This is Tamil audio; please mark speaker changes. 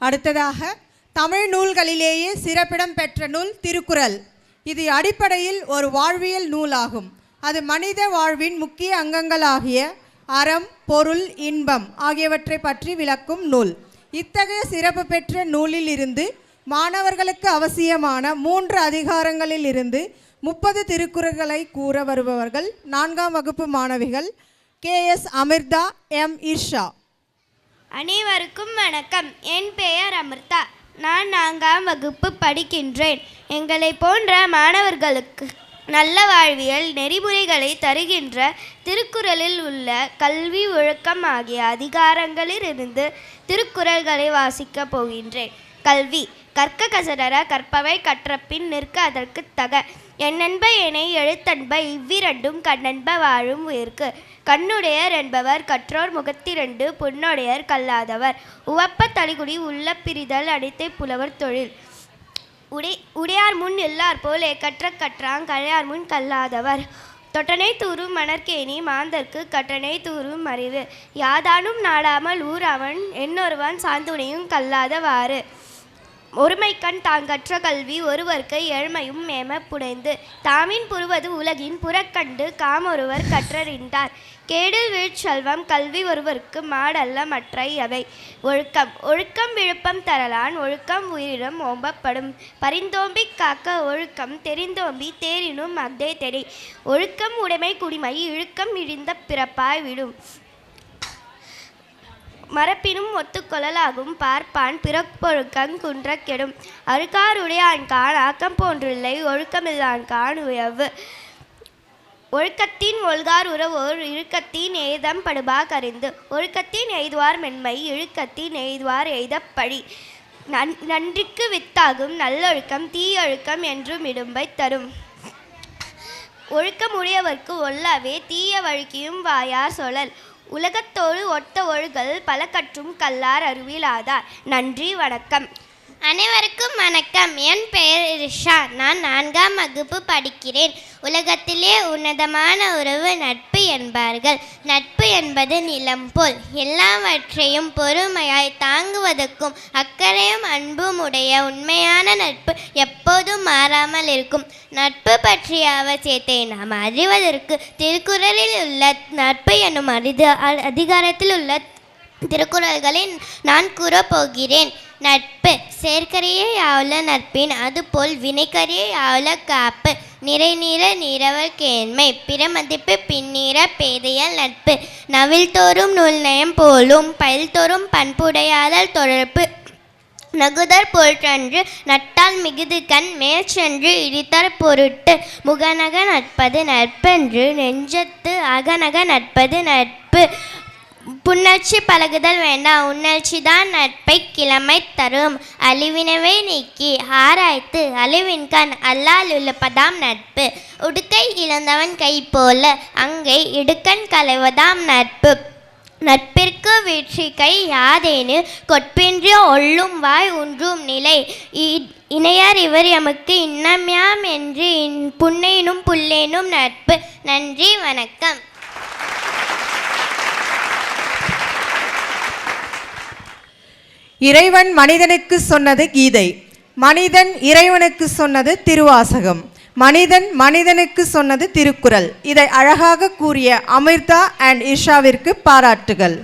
Speaker 1: அடுத்ததாக தமிழ் நூல்களிலேயே சிறப்பிடம் பெற்ற நூல் திருக்குறள். இது அடிப்படையில் ஒரு வாழ்வியல் நூலாகும். அது மனித வாழ்வின் முக்கிய அங்கங்களாகிய அறம், பொருள், இன்பம் ஆகியவற்றை பற்றி விளக்கும் நூல். இத்தகைய சிறப்பு பெற்ற நூலில் இருந்து மாணவர்களுக்கு அவசியமான 3 அதிகாரங்களில் இருந்து 30 திருக்குறள்களை கூற வருபவர்கள் 4ஆம் வகுப்பு மாணவிகள் KS அமிர்தா, M இர்ஷா.
Speaker 2: அனைவருக்கும் வணக்கம். என் பெயர் அமிர்தா. நான் 4ஆம் வகுப்பு படிக்கின்றேன். எங்களை போன்ற மாணவர்களுக்கு நல்ல வாழ்வியல் நெறிமுறைகளை தருகின்ற திருக்குறளில் உள்ள கல்வி, ஒழுக்கம் ஆகிய அதிகாரங்களிலிருந்து திருக்குறள்களை வாசிக்கப் போகின்றேன். கல்வி. கற்க கசடர கற்பவை கற்றபின் நிற்க அதற்கு தக. எண்ணென்ப எனை எழுத்தன்ப இவ்விரண்டும் கண்ணென்ப வாழும் உயிர்க்கு. கண்ணுடையர் என்பவர் கற்றோர் முகத்திரண்டு பொன்னுடையர் கல்லாதவர். உவப்ப தளிகுடி உள்ள பிரிதல் அடித்தை புலவர் தொழில். உடையார் முன் எல்லார் போல் கற்ற கற்றாங் கழையார் முன் கல்லாதவர். தொட்டனை தூரும் மணற்கேணி மாந்தர்க்கு கட்டணை தூரும் அறிவு. யாதானும் நாடாமல் ஊர் அவன் என்னொருவன் சாந்துணையும் கல்லாதவாறு. ஒருமைக்கண் தாங்கற்ற கல்வி ஒருவர்க்கு ஏழ்மையும் மேம புனைந்து. தாமின் புறுவது உலகின் புறக்கண்டு காமொருவர் கற்றறிந்தார். கேடில் வீழ்ச்செல்வம் கல்வி ஒருவர்க்கு மாடல்ல மற்றை அவை. ஒழுக்கம். ஒழுக்கம் விழுப்பம் தரலான் ஒழுக்கம் உயிரிடம் ஓம்பப்படும். பரிந்தோம்பி காக்க ஒழுக்கம் தெரிந்தோம்பி தேரினும் அஃதே தெரி. ஒழுக்கம் உடைமை குடிமை இழுக்கம் இழிந்த பிறப்பாய் விடும். மரப்பினும் ஒத்துக்கொள்ளலாகும் பார்ப்பான் பிறப்பொழுக்கங் குன்ற கெடும். அழுக்காருடையான்கான் ஆக்கம் போன்றில்லை ஒழுக்கமில்லான்கான் உயவு. ஒழுக்கத்தின் ஒல்கார் உறவோர் இழுக்கத்தின் எய்தம் படுபா கறிந்து. ஒழுக்கத்தின் எய்துவார் மென்மை இழுக்கத்தின் எய்துவார் எய்தப் பழி. நன்றிக்கு வித்தாகும் நல்லொழுக்கம் தீயொழுக்கம் என்றும் இடும்பை தரும். ஒழுக்கமுடையவர்க்கு ஒல்லாவே தீய வழுக்கியும் வாயார் சொல்லல். உலகத்தோடு ஒட்ட ஒழுகல் பல கற்றும் கல்லார் அறிவிலாதார். நன்றி, வணக்கம்.
Speaker 3: அனைவருக்கும் வணக்கம். என் பெயர் ரிஷா. நான் 4ஆம் வகுப்பு படிக்கிறேன். உலகத்திலே உன்னதமான உறவு நட்பு என்பார்கள். நட்பு என்பது நிலம் போல் எல்லாவற்றையும் பொறுமையாய் தாங்குவதற்கும் அக்கறையும் அன்பும் உடைய உண்மையான நட்பு எப்போதும் மாறாமல் இருக்கும். நட்பு பற்றிய அவசியத்தை நாம் அறிவதற்கு திருக்குறளில் உள்ள நட்பு என்னும் அதிகாரத்தில் உள்ள திருக்குறள்களை நான் கூறப்போகிறேன். நட்பு. செயற்கரிய யாவுல நட்பின் அதுபோல் வினைக்கரிய யாவுல காப்பு. நிறை நீர நீரவர் கேண்மை பிறமதிப்பு பின்னீர பேதையல் நட்பு. நவில் தோறும் நூல்நயம் போலும் பயில் தோறும் பண்புடையாதல் தொடர்பு. நகுதற் போற்றன்று நட்டால் மிகுது கண் மேல் சென்று இடித்தற் பொருட்டு. முகநக நட்பது நட்பென்று நெஞ்சத்து அகநக நட்பது நட்பு. புணர்ச்சி பழகுதல் வேண்டாம் உணர்ச்சிதான் நட்பை கிழமை தரும். அழிவினவை நீக்கி ஆராய்த்து அழிவின்கண் அல்லாலுள்ளப்பதாம் நட்பு. உடுக்கை இழந்தவன் கை போல அங்கை இடுக்கண் களைவதாம் நட்பு. நட்பிற்கு வீழ்ச்சிக்கை யாதேனு கொட்பின்றி ஒள்ளும் வாய் ஒன்றும் நிலை. இணையார் இவர் எமக்கு இன்னம்யாம் என்று புன்னையினும் புல்லேனும் நட்பு. நன்றி, வணக்கம்.
Speaker 1: இறைவன் மனிதனுக்கு சொன்னது கீதை. மனிதன் இறைவனுக்கு சொன்னது திருவாசகம். மனிதன் மனிதனுக்கு சொன்னது திருக்குறள். இதை அழகாக கூறிய அமிர்தா அண்ட் இர்ஷாவிற்கு பாராட்டுகள்.